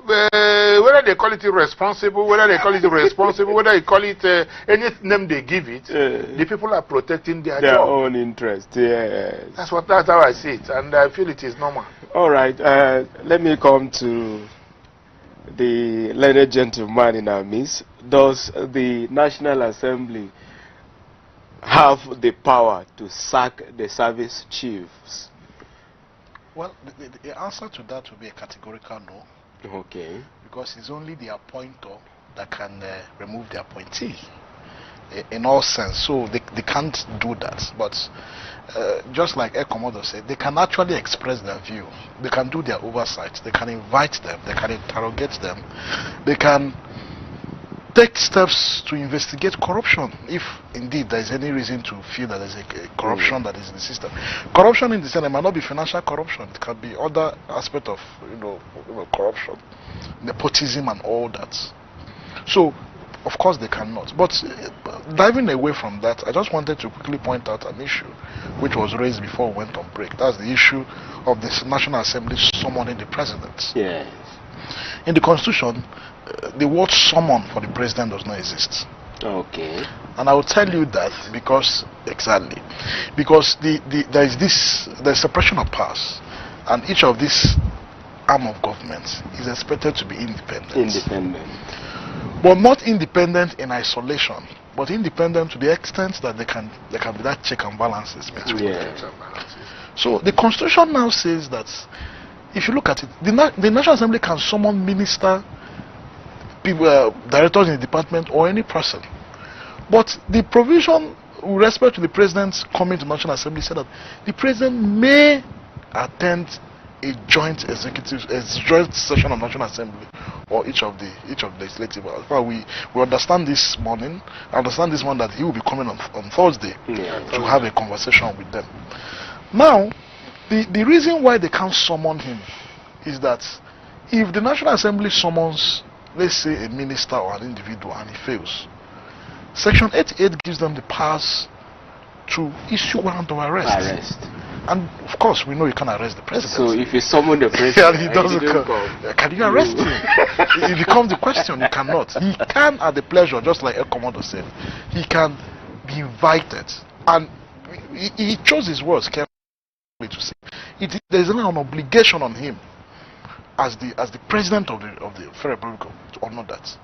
whether they call it irresponsible, whether they call it irresponsible, whether they call it any name they give it, the people are protecting their job. Own interest. Yes. That's how I see it, and I feel it is normal. All right. Let me come to the learned gentleman in our midst. Does the National Assembly have the power to sack the service chiefs? Well, the answer to that would be a categorical no. Okay. Because it's only the appointer that can remove the appointee in all sense. So they can't do that. But just like Air Commodore said, they can actually express their view. They can do their oversight. They can invite them. They can interrogate them. They can take steps to investigate corruption if indeed there is any reason to feel that there is a corruption that is in the system. Corruption in the system might not be financial corruption. It can be other aspect of corruption, nepotism and all that. So of course they cannot. But diving away from that, I just wanted to quickly point out an issue which was raised before we went on break. That's the issue of the National Assembly summoning the president. Yes. In the Constitution, the word summon for the president does not exist. Okay. And I will tell you that because there's separation of powers, and each of these arm of government is expected to be independent. But not independent in isolation, but independent to the extent that they can be that check and balances between them. So the Constitution now says that if you look at it, the National Assembly can summon minister, people, directors in the department, or any person. But the provision with respect to the president coming to National Assembly said that the president may attend a joint session of National Assembly or each of the legislative. We understand this morning. I understand this one that he will be coming on Thursday to have a conversation with them. Now, the reason why they can't summon him is that if the National Assembly summons, let's say, a minister or an individual and he fails, Section 88 gives them the powers to issue warrant of arrest. And of course, we know you can arrest the president. So if you summon the president, he doesn't come, can you arrest him? It becomes the question. You cannot. He can, at the pleasure, just like Air Commodore said, he can be invited, and he chose his words carefully to say there's an obligation on him as the president of the Federal Republic to honor that.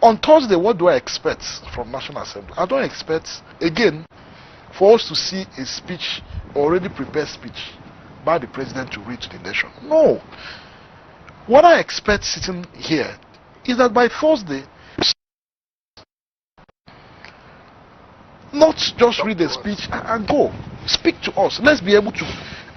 On Thursday, what do I expect from National Assembly? I don't expect, again, for us to see a speech, already prepared speech by the president to read to the nation. No. What I expect sitting here is that by Thursday, not just read the speech and go. Speak to us. Let's be able to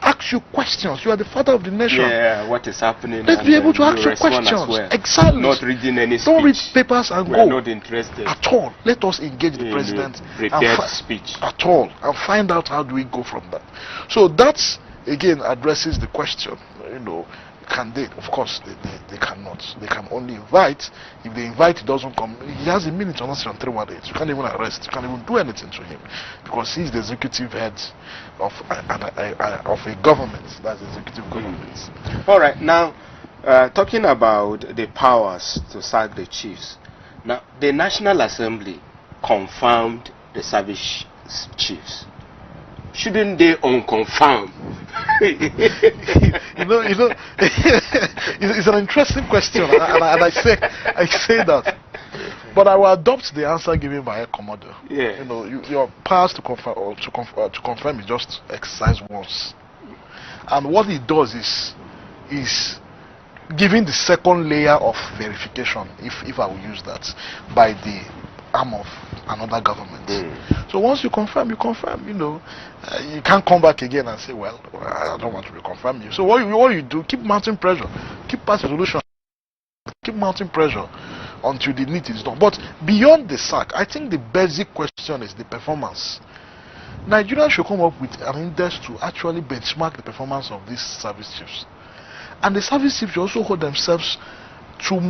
ask you questions. You are the father of the nation. Yeah, what is happening? Let's be able to ask you questions. Well. Exactly. Not reading any speech. Don't read papers and We're go. Not interested at all. Let us engage the president prepared speech at all and find out how do we go from that. So that again addresses the question. Can they? Of course, they cannot. They can only invite. If the invite doesn't come, he has a minute on Section 318. You can't even arrest. You can't even do anything to him because he's the executive head of a government. That's the executive government. All right. Now, talking about the powers to sack the chiefs. Now, the National Assembly confirmed the service chiefs. Shouldn't they unconfirm? It's an interesting question, and I say that, but I will adopt the answer given by Air Commodore. Yeah. Your powers to confirm or to confirm is just exercise once, and what it does is giving the second layer of verification, if I will use that, by the arm of another government. So once you confirm, you can't come back again and say, well, I don't want to reconfirm you. So what you do, keep mounting pressure, keep passing resolution, keep mounting pressure until the need is done. But beyond the sack, I think the basic question is the performance. Nigeria should come up with an index to actually benchmark the performance of these service chiefs. And the service chiefs should also hold themselves to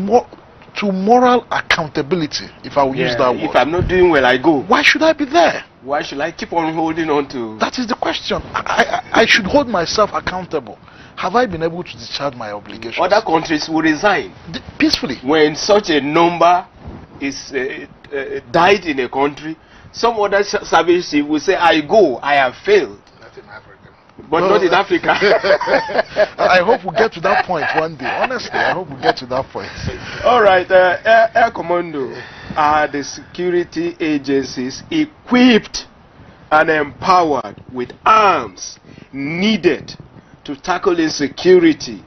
moral accountability, if I will use that word. If I'm not doing well, I go. Why should I be there? Why should I keep on holding on to? That is the question. I should hold myself accountable. Have I been able to discharge my obligations? Other countries will resign peacefully. When such a number is died in a country, some other service chief will say, I go, I have failed. Not in Africa. But not in Africa. I hope we get to that point one day. Honestly, I hope we get to that point. All right, Air Commando, are the security agencies equipped and empowered with arms needed to tackle insecurity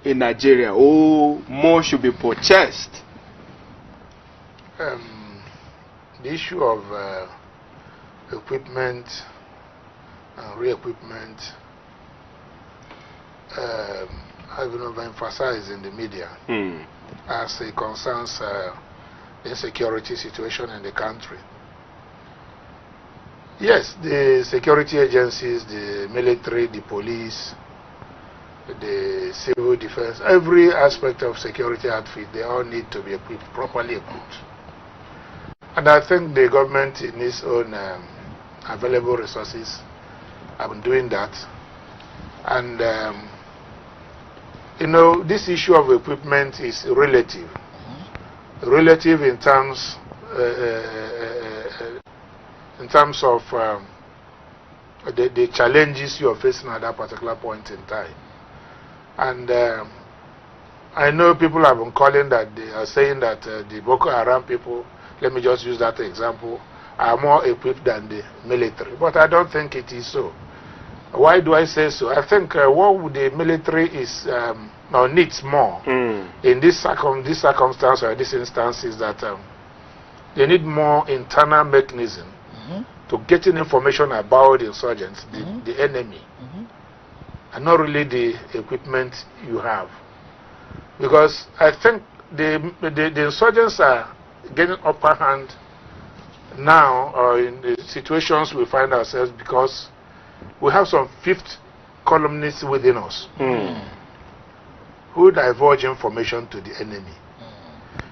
in Nigeria? Oh, more should be purchased. The issue of equipment and re-equipment have been overemphasized in the media as it concerns the insecurity situation in the country. Yes, the security agencies, the military, the police, the civil defense, every aspect of security outfit, they all need to be equipped, properly equipped. And I think the government in its own available resources have been doing that. And you know, this issue of equipment is relative. Relative in terms of the challenges you are facing at that particular point in time. And I know people have been calling that, they are saying that the Boko Haram people, let me just use that example, are more equipped than the military. But I don't think it is so. Why do I say so? I think what the military is or needs more in this circumstance or this instance is that they need more internal mechanism to getting information about the insurgents, the enemy, and not really the equipment you have. Because I think the insurgents are getting upper hand now, or in the situations we find ourselves, because we have some fifth columnists within us who divulge information to the enemy.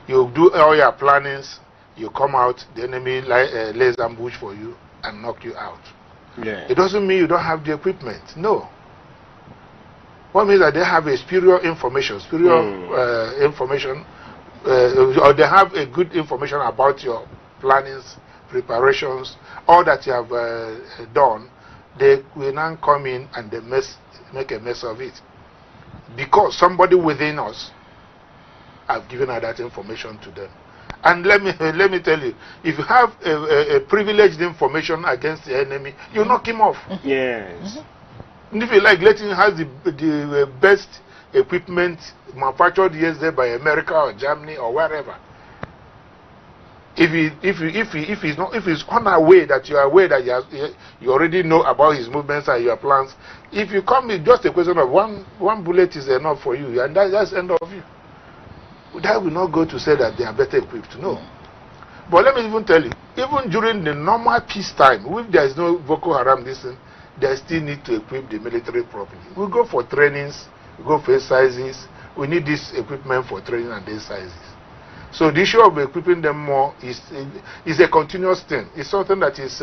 You do all your plannings, you come out, the enemy lays ambush for you and knock you out. It doesn't mean you don't have the equipment. No. What means that they have a superior information, or they have a good information about your plannings, preparations, all that you have done. They will now come in and they make a mess of it, because somebody within us have given her that information to them. And let me tell you, if you have a privileged information against the enemy, you knock him off. Yes. And if you like, let him have the best equipment manufactured yesterday by America or Germany or wherever. If he's unaware that you are aware that you already know about his movements and your plans, if you come in, just a question of one bullet is enough for you, and that's the end of you. That will not go to say that they are better equipped. No. But let me even tell you, even during the normal peacetime, if there is no Boko Haram, they still need to equip the military properly. We go for trainings, we go for exercises. We need this equipment for training and exercises. So the issue of equipping them more is a continuous thing. It's something that is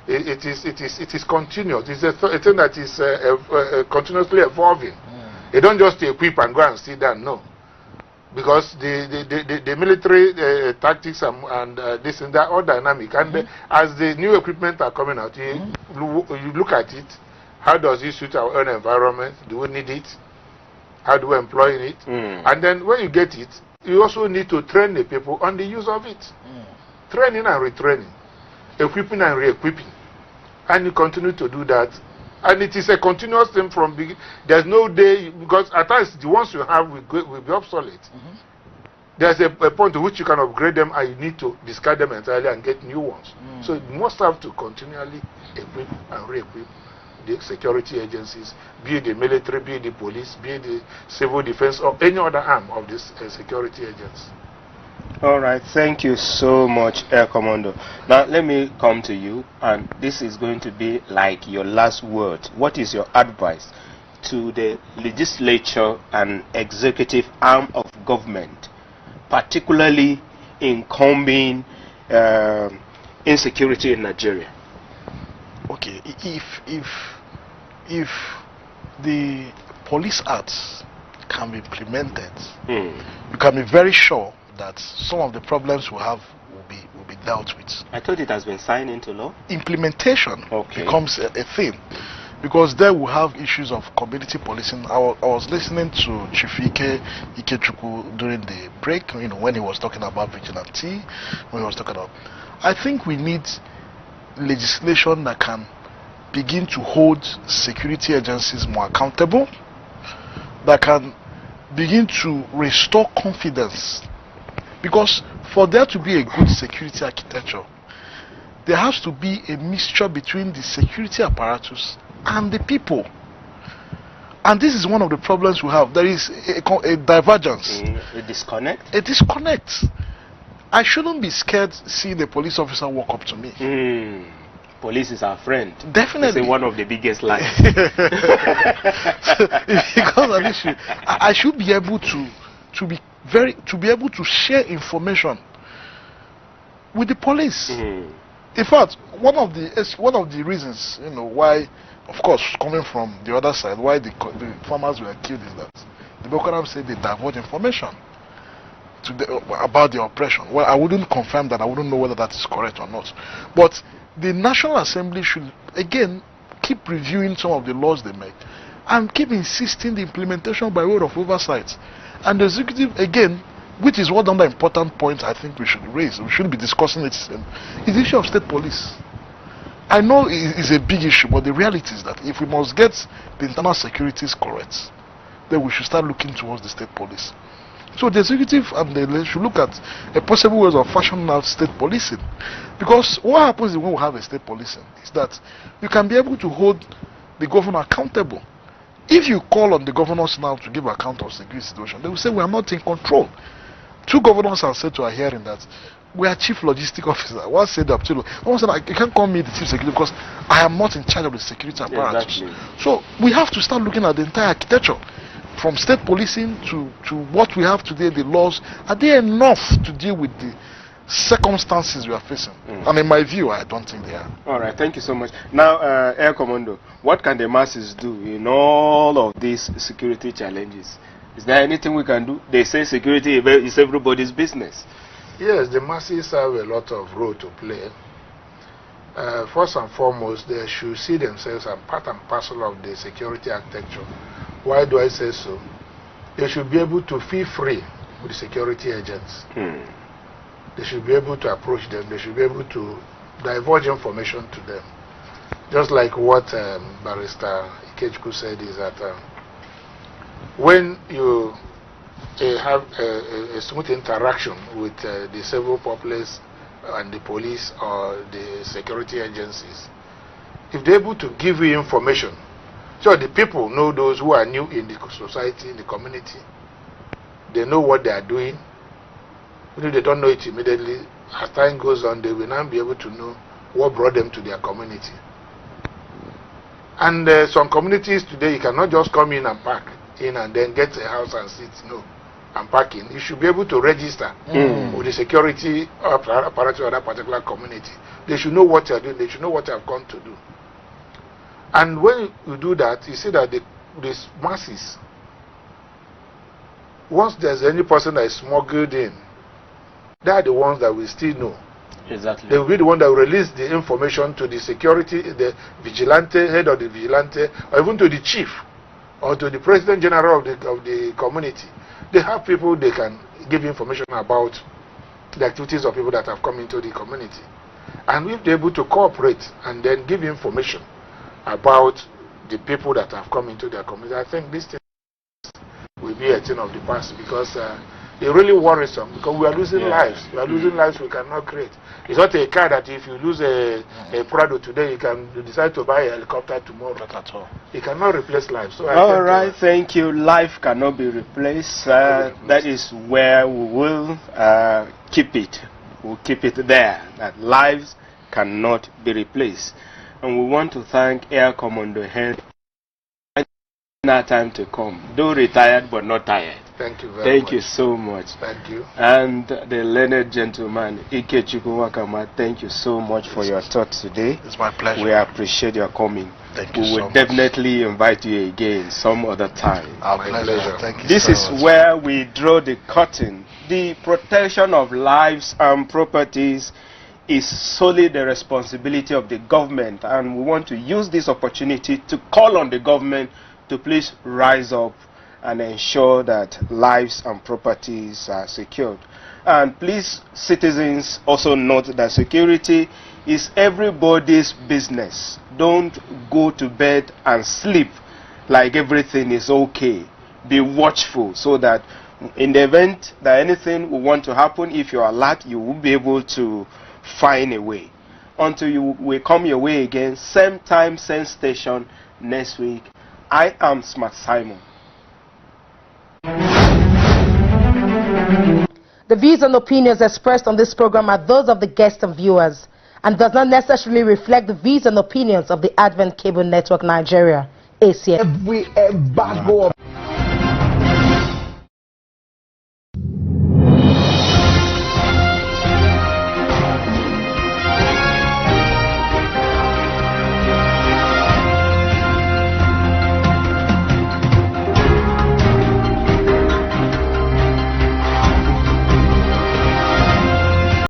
it is continuous. It's a thing that is continuously evolving. You don't just equip and go and sit down. No, because the military tactics and this and that are all dynamic. And as the new equipment are coming out, you look at it. How does it suit our own environment? Do we need it? How do we employ it? And then when you get it, you also need to train the people on the use of it. Training and retraining, equipping and re-equipping. And you continue to do that. And it is a continuous thing from beginning. There's no day, because at times the ones you have will be obsolete. There's a point to which you can upgrade them and you need to discard them entirely and get new ones. So you must have to continually equip and re-equip the security agencies, be it the military, be it the police, be it the civil defense, or any other arm of this security agency. All right, thank you so much, Air Commando. Now, let me come to you, and this is going to be like your last word. What is your advice to the legislature and executive arm of government, particularly in combating insecurity in Nigeria? Okay, if the police acts can be implemented, you can be very sure that some of the problems we have will be dealt with. I thought it has been signed into law. Implementation becomes a thing, because there we have issues of community policing. I was listening to Chief Ikechukwu during the break, when he was talking about vigilante, when he was talking about. I think we need legislation that can begin to hold security agencies more accountable, that can begin to restore confidence. Because for there to be a good security architecture, there has to be a mixture between the security apparatus and the people. And this is one of the problems we have. There is a divergence. A disconnect? A disconnect. I shouldn't be scared seeing a police officer walk up to me. Police is our friend. Definitely. It's one of the biggest lies. Because of issue, I should be able to be able to share information with the police. In fact, one of the reasons, why, of course, coming from the other side, why the farmers were killed is that the Boko Haram said they divulge information about the oppression. Well, I wouldn't confirm that. I wouldn't know whether that is correct or not. But the National Assembly should again keep reviewing some of the laws they make and keep insisting the implementation by way of oversight. And the executive, again, which is one of the important points I think we should raise, we should be discussing it, is the issue of state police. I know it is a big issue, but the reality is that if we must get the internal securities correct, then we should start looking towards the state police. So the executive and the legislature should look at a possible ways of fashioning out state policing. Because what happens when we have a state policing is that you can be able to hold the governor accountable. If you call on the governors now to give account of security situation, they will say we are not in control. Two governors have said to our hearing that we are chief logistic officer. One said that one said, you can't call me the chief security because I am not in charge of the security apparatus. Exactly. So we have to start looking at the entire architecture, from state policing to what we have today, the laws. Are they enough to deal with the circumstances we are facing? And in my view, I don't think they are. All right, thank you so much. Now, Air Commando, what can the masses do in all of these security challenges? Is there anything we can do? They say security is everybody's business. Yes, the masses have a lot of role to play. First and foremost, they should see themselves as part and parcel of the security architecture. Why do I say so? They should be able to feel free with the security agents. They should be able to approach them. They should be able to divulge information to them. Just like what Barrister Ikechukwu said is that when you have a smooth interaction with the civil populace and the police or the security agencies, if they're able to give you information, so the people know, those who are new in the society, in the community, they know what they are doing. Even if they don't know it immediately, as time goes on, they will now be able to know what brought them to their community. And some communities today, you cannot just come in and park in and then get a house and sit. No, I'm parking. You should be able to register with the security apparatus of that particular community. They should know what you're doing. They should know what you have come to do. And when you do that, you see that the masses, once there's any person that is smuggled in, they are the ones that will still know. Exactly. They will be the one that will release the information to the security, the vigilante, head of the vigilante, or even to the chief, or to the president general of the community. They have people they can give information about the activities of people that have come into the community. And if they're able to cooperate and then give information about the people that have come into their community, I think this thing will be a thing of the past, because they're really worrisome because we are losing lives. We are losing lives we cannot create. It's not a car that if you lose a Prado today, you decide to buy a helicopter tomorrow. Not at all. You cannot replace life. So all right, thank you. Life cannot be replaced. That is where we will keep it. We'll keep it there. That lives cannot be replaced. And we want to thank Air Commando Henry. Now time to come. Though retired but not tired. Thank you very much. Thank you so much. Thank you. And the learned gentleman, Ike Chukwuwakama, thank you so much for your thoughts today. It's my pleasure. We appreciate your coming. Thank you so much. We will definitely invite you again some other time. Our pleasure. Thank you This so is much. where we draw the curtain. The protection of lives and properties is solely the responsibility of the government, and we want to use this opportunity to call on the government to please rise up and ensure that lives and properties are secured. And please, citizens, also note that security is everybody's business. Don't go to bed and sleep like everything is okay. Be watchful so that in the event that anything will want to happen, if you're alert, you will be able to find a way. Until you will come your way again, same time, same station next week. I am Smart Simon. The views and opinions expressed on this program are those of the guests and viewers and does not necessarily reflect the views and opinions of the Advent Cable Network Nigeria, ACNN.